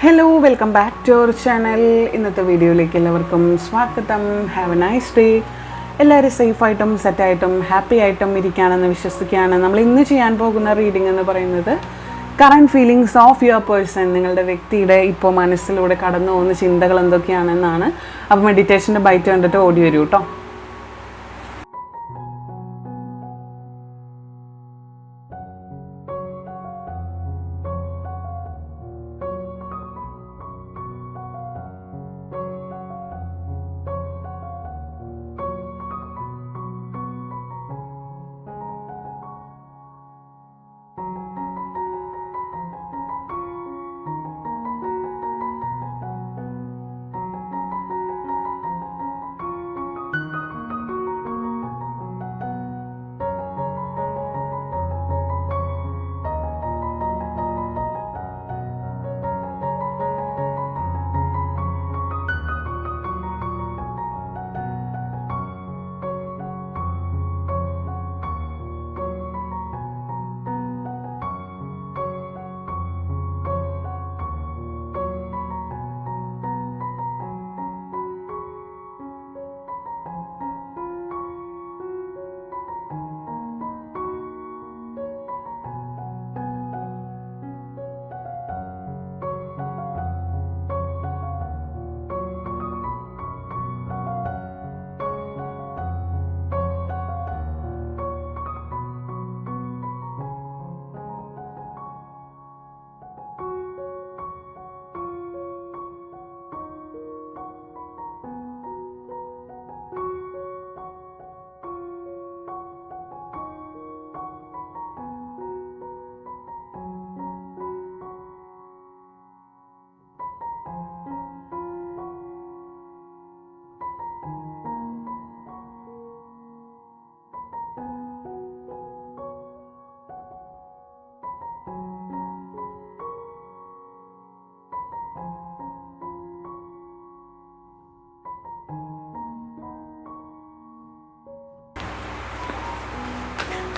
Hello, welcome back to our channel. ഇന്നത്തെ വീഡിയോയിലേക്ക് എല്ലാവർക്കും സ്വാഗതം. Have a nice day. എല്ലാവരും സേഫായിട്ടും സെറ്റായിട്ടും ഹാപ്പി ആയിട്ടും ഇരിക്കുകയാണെന്ന് വിശ്വസിക്കുകയാണ്. നമ്മൾ ഇന്ന് ചെയ്യാൻ പോകുന്ന റീഡിംഗ് എന്ന് പറയുന്നത് current feelings of your person. നിങ്ങളുടെ വ്യക്തിയുടെ ഇപ്പോൾ മനസ്സിലൂടെ കടന്നു പോകുന്ന ചിന്തകൾ എന്തൊക്കെയാണെന്നാണ്. അപ്പോൾ മെഡിറ്റേഷൻ്റെ ബൈറ്റ് കണ്ടിട്ട് ഓടി വരൂ കേട്ടോ.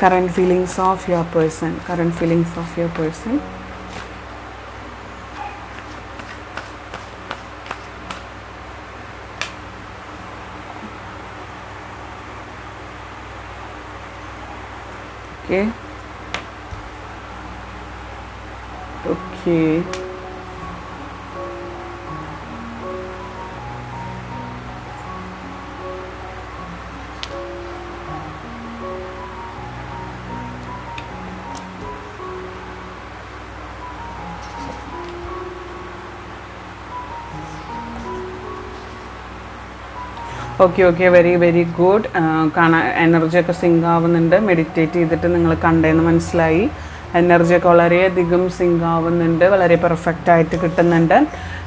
Current feelings of your person. Current feelings of your person. Okay. Okay very very good. എനർജിയൊക്കെ സിങ്ക് ആവുന്നുണ്ട്. മെഡിറ്റേറ്റ് ചെയ്തിട്ട് നിങ്ങൾ കണ്ടതെന്ന് മനസ്സിലായി. എനർജിയൊക്കെ വളരെയധികം സിങ്ക് ആവുന്നുണ്ട്, വളരെ പെർഫെക്റ്റ് ആയിട്ട് കിട്ടുന്നുണ്ട്.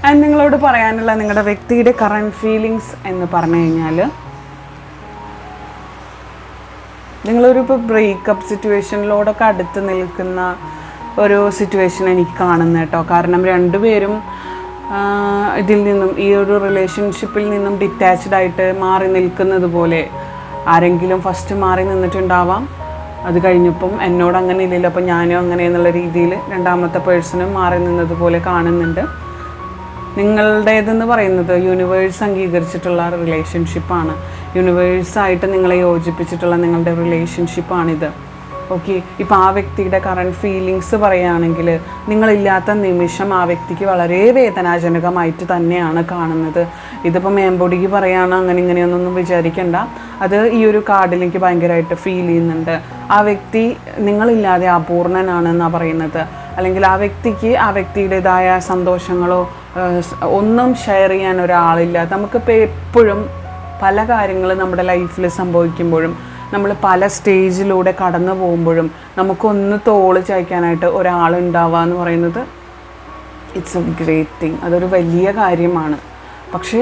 ആൻഡ് നിങ്ങളോട് പറയാനുള്ള നിങ്ങളുടെ വ്യക്തിയുടെ കറൻറ്റ് ഫീലിങ്സ് എന്ന് പറഞ്ഞു കഴിഞ്ഞാൽ, നിങ്ങളൊരു ഇപ്പോൾ ബ്രേക്കപ്പ് സിറ്റുവേഷനിലോടൊക്കെ അടുത്ത് നിൽക്കുന്ന ഒരു സിറ്റുവേഷൻ എനിക്ക് കാണുന്നത് കേട്ടോ. കാരണം രണ്ടുപേരും ഇതിൽ നിന്നും, ഈ ഒരു റിലേഷൻഷിപ്പിൽ നിന്നും ഡിറ്റാച്ച്ഡ് ആയിട്ട് മാറി നിൽക്കുന്നത് പോലെ. ആരെങ്കിലും ഫസ്റ്റ് മാറി നിന്നിട്ടുണ്ടാവാം, അത് കഴിഞ്ഞപ്പം എന്നോട് അങ്ങനെ ഇല്ലല്ലോ അപ്പോൾ ഞാനും അങ്ങനെ എന്നുള്ള രീതിയിൽ രണ്ടാമത്തെ പേഴ്സണും മാറി നിന്നതുപോലെ കാണുന്നുണ്ട്. നിങ്ങളുടേതെന്ന് പറയുന്നത് യൂണിവേഴ്സ് അംഗീകരിച്ചിട്ടുള്ള റിലേഷൻഷിപ്പാണ്. യൂണിവേഴ്സായിട്ട് നിങ്ങളെ യോജിപ്പിച്ചിട്ടുള്ള നിങ്ങളുടെ റിലേഷൻഷിപ്പാണിത്. ഓക്കെ, ഇപ്പോൾ ആ വ്യക്തിയുടെ കറൻറ്റ് ഫീലിങ്സ് പറയുകയാണെങ്കിൽ, നിങ്ങളില്ലാത്ത നിമിഷം ആ വ്യക്തിക്ക് വളരെ വേദനാജനകമായിട്ട് തന്നെയാണ് കാണുന്നത്. ഇതിപ്പോൾ മേമ്പൊടിക്ക് പറയുകയാണ്, അങ്ങനെ ഇങ്ങനെയൊന്നും വിചാരിക്കേണ്ട. അത് ഈ ഒരു കാർഡിൽ എനിക്ക് ഭയങ്കരമായിട്ട് ഫീൽ ചെയ്യുന്നുണ്ട്. ആ വ്യക്തി നിങ്ങളില്ലാതെ അപൂർണനാണെന്നാണ് പറയുന്നത്. അല്ലെങ്കിൽ ആ വ്യക്തിക്ക് ആ വ്യക്തിയുടേതായ സന്തോഷങ്ങളോ ഒന്നും ഷെയർ ചെയ്യാൻ ഒരാളില്ല. നമുക്കിപ്പോൾ എപ്പോഴും പല കാര്യങ്ങൾ നമ്മുടെ ലൈഫിൽ സംഭവിക്കുമ്പോഴും, നമ്മൾ പല സ്റ്റേജിലൂടെ കടന്നു പോകുമ്പോഴും നമുക്കൊന്ന് തോള് ചായ്ക്കാനായിട്ട് ഒരാളുണ്ടാവുക എന്ന് പറയുന്നത് ഇറ്റ്സ് എ ഗ്രേറ്റ് തിങ്. അതൊരു വലിയ കാര്യമാണ്. പക്ഷേ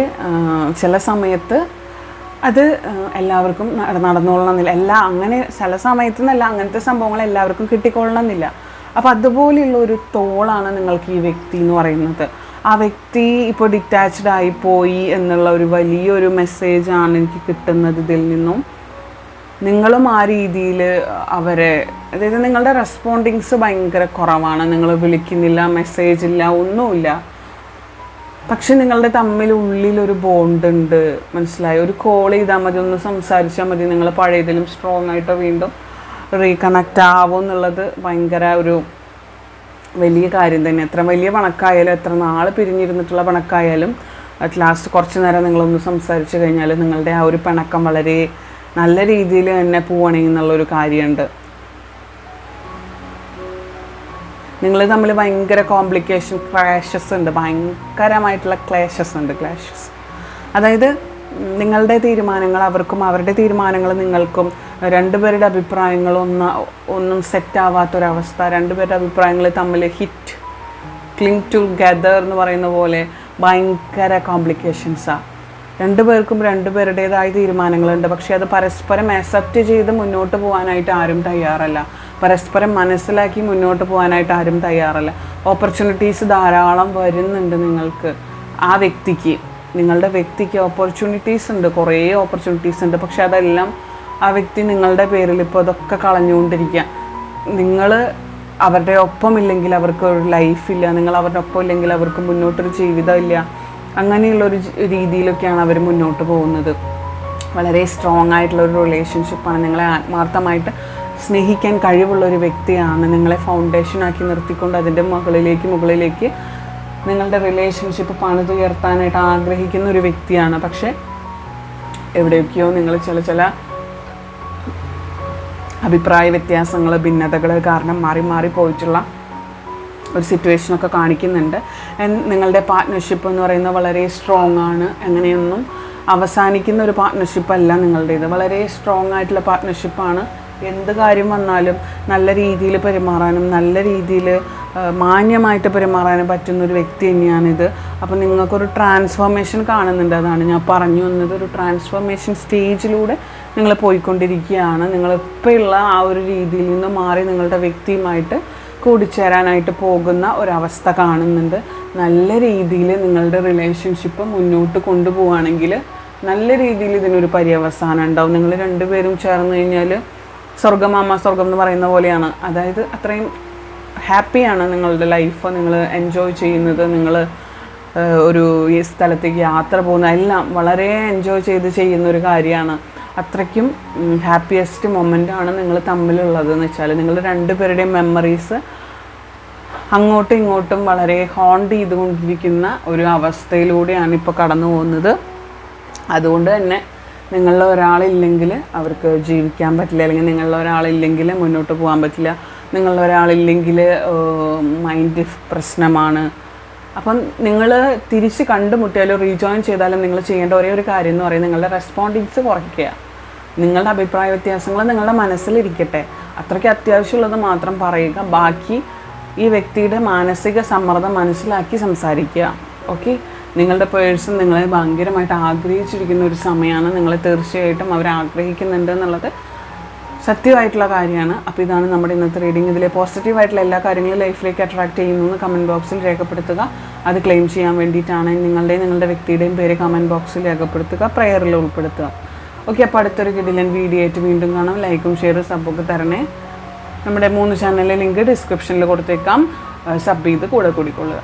ചില സമയത്ത് അത് എല്ലാവർക്കും നടന്നോളണമെന്നില്ല. അങ്ങനെ ചില സമയത്ത് നിന്നല്ല, അങ്ങനത്തെ സംഭവങ്ങൾ എല്ലാവർക്കും കിട്ടിക്കൊള്ളണമെന്നില്ല. അപ്പോൾ അതുപോലെയുള്ള ഒരു തോളാണ് നിങ്ങൾക്ക് ഈ വ്യക്തി എന്ന് പറയുന്നത്. ആ വ്യക്തി ഇപ്പോൾ ഡിറ്റാച്ച്ഡ് ആയിപ്പോയി എന്നുള്ള ഒരു വലിയൊരു മെസ്സേജാണ് എനിക്ക് കിട്ടുന്നത് ഇതിൽ നിന്നും. നിങ്ങളും ആ രീതിയിൽ അവരെ, അതായത് നിങ്ങളുടെ റെസ്പോണ്ടിങ്സ് ഭയങ്കര കുറവാണ്. നിങ്ങൾ വിളിക്കുന്നില്ല, മെസ്സേജ് ഇല്ല, ഒന്നുമില്ല. പക്ഷെ നിങ്ങളുടെ തമ്മിൽ ഉള്ളിലൊരു ബോണ്ട് ഉണ്ട്, മനസ്സിലായി. ഒരു കോൾ ചെയ്താൽ മതി, ഒന്ന് സംസാരിച്ചാൽ മതി, നിങ്ങൾ പഴയതിലും സ്ട്രോങ് ആയിട്ടോ വീണ്ടും റീകണക്റ്റ് ആവും എന്നുള്ളത് ഭയങ്കര ഒരു വലിയ കാര്യം തന്നെ. എത്ര വലിയ പണക്കായാലും എത്ര നാൾ പിരിഞ്ഞിരുന്നിട്ടുള്ള പണക്കായാലും അറ്റ് ലാസ്റ്റ് കുറച്ച് നേരം നിങ്ങളൊന്ന് സംസാരിച്ച് കഴിഞ്ഞാൽ നിങ്ങളുടെ ആ ഒരു പിണക്കം വളരെ നല്ല രീതിയിൽ തന്നെ പോവണമെന്നുള്ളൊരു കാര്യമുണ്ട്. നിങ്ങൾ തമ്മിൽ ഭയങ്കര കോംപ്ലിക്കേഷൻ, ക്ലാഷസ് ഉണ്ട്, ഭയങ്കരമായിട്ടുള്ള ക്ലാഷസ് ഉണ്ട്. അതായത് നിങ്ങളുടെ തീരുമാനങ്ങൾ അവർക്കും അവരുടെ തീരുമാനങ്ങൾ നിങ്ങൾക്കും, രണ്ടുപേരുടെ അഭിപ്രായങ്ങൾ ഒന്നും സെറ്റാവാത്തൊരവസ്ഥ, രണ്ടുപേരുടെ അഭിപ്രായങ്ങൾ തമ്മിൽ ക്ലിങ് ടുഗെദർ എന്ന് പറയുന്ന പോലെ ഭയങ്കര കോംപ്ലിക്കേഷൻസാണ്. രണ്ടുപേർക്കും രണ്ടുപേരുടേതായ തീരുമാനങ്ങളുണ്ട്. പക്ഷേ അത് പരസ്പരം അക്സെപ്റ്റ് ചെയ്ത് മുന്നോട്ട് പോകാനായിട്ട് ആരും തയ്യാറല്ല, പരസ്പരം മനസ്സിലാക്കി മുന്നോട്ട് പോകാനായിട്ട് ആരും തയ്യാറല്ല. ഓപ്പർച്യൂണിറ്റീസ് ധാരാളം വരുന്നുണ്ട് നിങ്ങൾക്ക്, ആ വ്യക്തിക്ക്, നിങ്ങളുടെ വ്യക്തിക്ക് ഓപ്പർച്യൂണിറ്റീസ് ഉണ്ട്, കുറേ ഓപ്പർച്യൂണിറ്റീസ് ഉണ്ട്. പക്ഷെ അതെല്ലാം ആ വ്യക്തി നിങ്ങളുടെ പേരിൽ ഇപ്പോൾ അതൊക്കെ കളഞ്ഞുകൊണ്ടിരിക്കുക. നിങ്ങൾ അവരുടെ ഒപ്പം ഇല്ലെങ്കിൽ അവർക്ക് ഒരു ലൈഫില്ല, നിങ്ങൾ അവരുടെ ഒപ്പം ഇല്ലെങ്കിൽ അവർക്ക് മുന്നോട്ടൊരു ജീവിതമില്ല. അങ്ങനെയുള്ളൊരു രീതിയിലൊക്കെയാണ് അവർ മുന്നോട്ട് പോകുന്നത്. വളരെ സ്ട്രോങ് ആയിട്ടുള്ളൊരു റിലേഷൻഷിപ്പാണ്. നിങ്ങളെ ആത്മാർത്ഥമായിട്ട് സ്നേഹിക്കാൻ കഴിവുള്ളൊരു വ്യക്തിയാണ്. നിങ്ങളെ ഫൗണ്ടേഷനാക്കി നിർത്തിക്കൊണ്ട് അതിൻ്റെ മുകളിലേക്ക് നിങ്ങളുടെ റിലേഷൻഷിപ്പ് പണിതുയർത്താനായിട്ട് ആഗ്രഹിക്കുന്ന ഒരു വ്യക്തിയാണ്. പക്ഷേ എവിടെയൊക്കെയോ നിങ്ങൾ ചില അഭിപ്രായ വ്യത്യാസങ്ങൾ, ഭിന്നതകൾ കാരണം മാറി പോയിട്ടുള്ള ഒരു സിറ്റുവേഷനൊക്കെ കാണിക്കുന്നുണ്ട്. നിങ്ങളുടെ പാർട്ട്ണർഷിപ്പ് എന്ന് പറയുന്നത് വളരെ സ്ട്രോങ് ആണ്. അങ്ങനെയൊന്നും അവസാനിക്കുന്ന ഒരു പാർട്ട്ണർഷിപ്പല്ല നിങ്ങളുടേത്. വളരെ സ്ട്രോങ് ആയിട്ടുള്ള പാർട്ട്ണർഷിപ്പാണ്. എന്ത് കാര്യം വന്നാലും നല്ല രീതിയിൽ പെരുമാറാനും നല്ല രീതിയിൽ മാന്യമായിട്ട് പെരുമാറാനും പറ്റുന്നൊരു വ്യക്തി തന്നെയാണിത്. അപ്പോൾ നിങ്ങൾക്കൊരു ട്രാൻസ്ഫോർമേഷൻ കാണുന്നുണ്ട്. അതാണ് ഞാൻ പറഞ്ഞു വന്നത്. ഒരു ട്രാൻസ്ഫോർമേഷൻ സ്റ്റേജിലൂടെ നിങ്ങൾ പോയിക്കൊണ്ടിരിക്കുകയാണ്. നിങ്ങളിപ്പോൾ ഉള്ള ആ ഒരു രീതിയിൽ നിന്ന് മാറി നിങ്ങളുടെ വ്യക്തിയുമായിട്ട് കൂടിച്ചേരാനായിട്ട് പോകുന്ന ഒരവസ്ഥ കാണുന്നുണ്ട്. നല്ല രീതിയിൽ നിങ്ങളുടെ റിലേഷൻഷിപ്പ് മുന്നോട്ട് കൊണ്ടുപോവുകയാണെങ്കിൽ നല്ല രീതിയിൽ ഇതിനൊരു പര്യവസാനം ഉണ്ടാവും. നിങ്ങൾ രണ്ടുപേരും ചേർന്ന് കഴിഞ്ഞാൽ സ്വർഗ്ഗമാമ സ്വർഗം എന്ന് പറയുന്ന പോലെയാണ്. അതായത് അത്രയും ഹാപ്പിയാണ് നിങ്ങളുടെ ലൈഫ്, നിങ്ങൾ എൻജോയ് ചെയ്യുന്നത്, നിങ്ങൾ ഒരു ഈ സ്ഥലത്തേക്ക് യാത്ര പോകുന്ന എല്ലാം വളരെ എൻജോയ് ചെയ്ത് ചെയ്യുന്നൊരു കാര്യമാണ്. അത്രയ്ക്കും ഹാപ്പിയസ്റ്റ് മൊമെൻ്റാണ് നിങ്ങൾ തമ്മിലുള്ളത് എന്ന് വെച്ചാൽ നിങ്ങൾ രണ്ടുപേരുടെയും മെമ്മറീസ് അങ്ങോട്ടും ഇങ്ങോട്ടും വളരെ ഹോണ്ട് ചെയ്തുകൊണ്ടിരിക്കുന്ന ഒരു അവസ്ഥയിലൂടെയാണ് ഇപ്പോൾ കടന്നു പോകുന്നത്. അതുകൊണ്ട് തന്നെ നിങ്ങളിൽ ഒരാളില്ലെങ്കിൽ അവർക്ക് ജീവിക്കാൻ പറ്റില്ല, അല്ലെങ്കിൽ നിങ്ങളിൽ ഒരാളില്ലെങ്കിൽ മുന്നോട്ട് പോകാൻ പറ്റില്ല, നിങ്ങളിൽ ഒരാളില്ലെങ്കിൽ മൈൻഡ് പ്രശ്നമാണ്. അപ്പം നിങ്ങൾ തിരിച്ച് കണ്ടുമുട്ടിയാലും റീജോയിൻ ചെയ്താലും നിങ്ങൾ ചെയ്യേണ്ട ഒരേ ഒരു കാര്യം എന്ന് പറയുന്നത് നിങ്ങളുടെ റെസ്പോണ്ടിങ്സ് കുറയ്ക്കുക. നിങ്ങളുടെ അഭിപ്രായ വ്യത്യാസങ്ങൾ നിങ്ങളുടെ മനസ്സിലിരിക്കട്ടെ, അത്രയ്ക്ക് അത്യാവശ്യമുള്ളത് മാത്രം പറയുക. ബാക്കി ഈ വ്യക്തിയുടെ മാനസിക സമ്മർദ്ദം മനസ്സിലാക്കി സംസാരിക്കുക. ഓക്കെ, നിങ്ങളുടെ പേഴ്സൺ നിങ്ങളെ ഭയങ്കരമായിട്ട് ആഗ്രഹിച്ചിരിക്കുന്ന ഒരു സമയമാണ്. നിങ്ങളെ തീർച്ചയായിട്ടും അവർ ആഗ്രഹിക്കുന്നുണ്ട് എന്നുള്ളത് സത്യമായിട്ടുള്ള കാര്യമാണ്. അപ്പോൾ ഇതാണ് നമ്മുടെ ഇന്നത്തെ റീഡിംഗ്. ഇതിലെ പോസിറ്റീവായിട്ടുള്ള എല്ലാ കാര്യങ്ങളും ലൈഫിലേക്ക് അട്രാക്റ്റ് ചെയ്യുന്നു എന്ന് കമൻറ്റ് ബോക്സിൽ രേഖപ്പെടുത്തുക. അത് ക്ലെയിം ചെയ്യാൻ വേണ്ടിയിട്ടാണ് നിങ്ങളുടെ വ്യക്തിയുടെയും പേര് കമൻറ്റ് ബോക്സിൽ രേഖപ്പെടുത്തുക, പ്രയറിൽ ഉൾപ്പെടുത്തുക. ഓക്കെ, അപ്പോൾ അടുത്തൊരു കിടിലൻ വീഡിയോ ആയിട്ട് വീണ്ടും കാണാം. ലൈക്കും ഷെയറും സബ്ബൊക്കെ തരണേ. നമ്മുടെ 3 ചാനലിലെ ലിങ്ക് ഡിസ്ക്രിപ്ഷനിൽ കൊടുത്തേക്കാം. സബ് ചെയ്ത് കൂടെ കൂടിക്കൊള്ളുക.